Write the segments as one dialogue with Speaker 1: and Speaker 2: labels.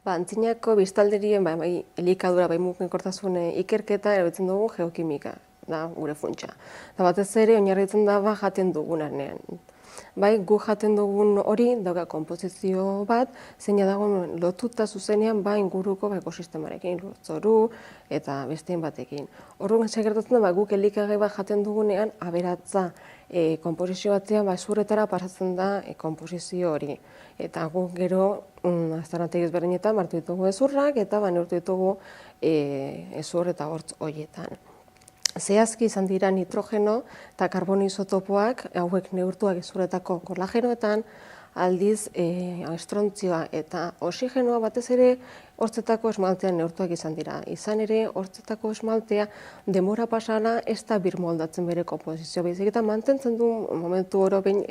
Speaker 1: Antzinako biztanlerien bai elikadura, bai mugikortasun ikerketa erabiltzen dugu geokimika, da gure funtsa. Eta batez ere oinarritzen da jaten dugunean. Bai, gu jaten dugun hori dauka konposizio bat, zeina dago lotuta zuzenean inguruko ekosistemarekin, lurzoru eta besteen batekin. Orduan gertatzen da guk elikagai bat jaten dugunean aberatza konposizio batean zurretara pasatzen da konposizio hori. Eta guk gero aztarnategi ezberdinetan hartu ditugu ezurrak eta neurtu ditugu ezur eta hortz horietan. Zehazki izan dira nitrogeno eta karbono isotopoak hauek neurtuak ezurretako kolagenoetan, aldiz estrontzioa eta oxigenoa batez ere hortzetako esmaltean neurtuak izan dira. Izan ere, hortzetako esmaltea denbora pasala ez da birmoldatzen bere konposizio baizik eta mantentzen du momentu oro behin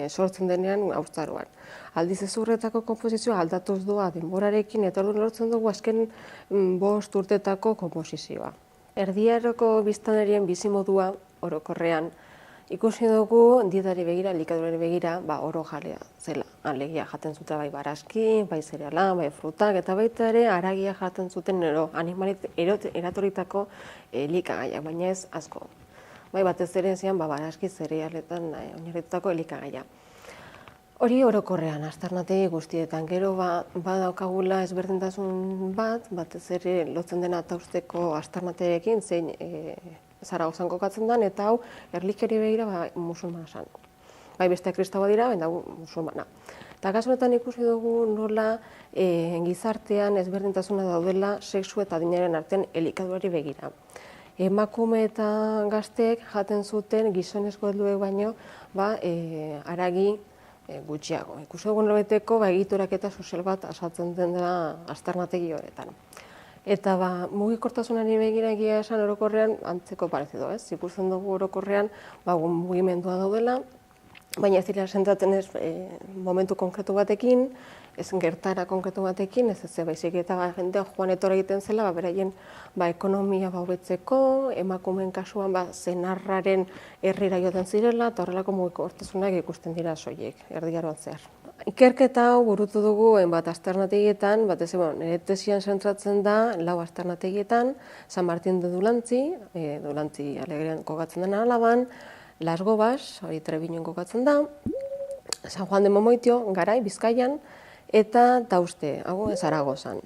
Speaker 1: sortzen denean haurtzaroan. Aldiz ezurretako konposizioa aldatuz doa denborarekin eta orduan lortzen dugu azken 5 urtetako konposizioa. Erdi Aroko biztanlerien bizimodua orokorrean ikusi dugu dietari begira, elikadurari begira, oro jalea zela. Alegia jaten zuten bai barazki, bai zereala, bai frutak eta baita ere haragia jaten zuten eratorritako elikagaiak, baina ez asko. Bai batez ere zian barazki zerealetan oinarritutako elikagaia. Hori orokorrean, aztarnategi guztietan, gero badaukagula ezberdintasun batez ere lotzen dena tausteko aztarnategekin, zein Zaragozan kokatzen den, eta hau erlikeri begira musulmana zen. Bai beste kristaua dira, baina musulmana. Eta kasu honetan ikusi dugu nola gizartean ezberdintasuna daudela sexu eta adinaren artean elikadurari begira. Emakume eta gazteek jaten zuten gizonezko helduek baino haragi gutxiago. Ikusi dugu nolabeteko egiturak eta sozial bat azaltzen den da aztarnategi horretan. Eta mugikortasunari begira egia esan orokorrean antzeko parezido, ez? Ikusten dugu orokorrean mugimendua daudela, baina ez dira zentratzen ez momentu konkretu batekin, ez gertara konkretu batekin, ez baizik eta jendea joan etorra egiten zela, beraien ekonomia hobetzeko, emakumeen kasuan senarraren herrira joaten zirela, eta horrelako mugikortasunak ikusten dira soilik, Erdi Aroan zehar. Ikerketa hau burutu dugu aztarnategietan, batez nire tesian zentratzen da 4 aztarnategietan, San Martin de Dulantzi, Dulantzi Alegrean kokatzen den Alaban, Las Gobas, hori Trebiñon kokatzen da, San Juan de Momoitio, Garai, Bizkaian, eta Tauste, hau Zaragozan.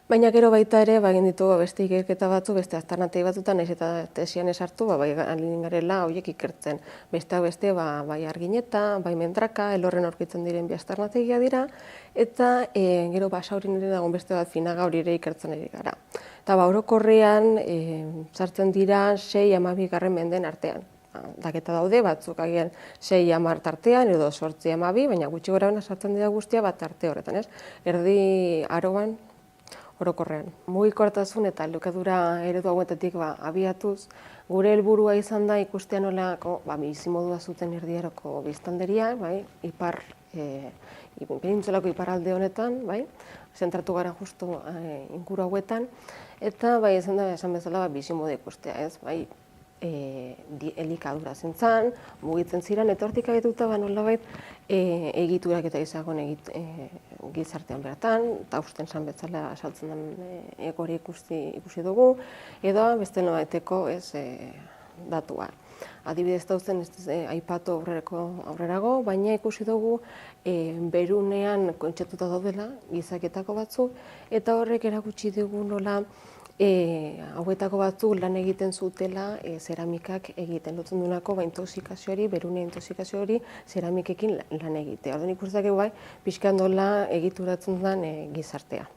Speaker 1: Baina gero baita ere, egin ditugu beste ikerketa batzu, beste aztarnategi batzutan, ez eta tesian esartu, alin garela horiek ikertzen. Beste bai Argineta, bai Mendraka, elorren aurkitzen diren bi aztarnategia dira, eta gero Basaurin ere dagoen beste bat Finaga hori ere ikertzen ari gara. Eta orokorrean sartzen dira 6-12 mendeen artean. Daketa daude, batzuk agian 6-10 tartean, edo 8-12, baina gutxi gorabena sartzen dira guztia bat arte horretan, ez? Erdi Aroan orokorrean. Mugikortasun eta elikadura eredu hauetatik abiatuz, gure helburua izan da ikustea nolako bizimodua zuten Erdi Aroko biztanleria, penintsulako iparralde honetan, zentratu gara justu inguru hauetan, eta izan da esan bezala bizimodu ikustea, ez? Elikadura zentzan, mugitzen ziren, eta hortik abetuta nolabait egiturak eta izagon gizartean beratan, eta usten zan betzala asaltzen den egori ikusi dugu, edo beste nolabaiteko datua. Adibidez dauzen aipatu aurrerago, baina ikusi dugu berunean kontxetuta daudela gizaketako batzuk, eta horrek erakutsi dugu nola hauetako batzuk lan egiten zutela zeramikak egiten dutzen dunako intoxikazioari, berune intoxikazioari zeramikekin lan egitea. Orduan ikusten dugu pixkan nola egituratzen den gizartea.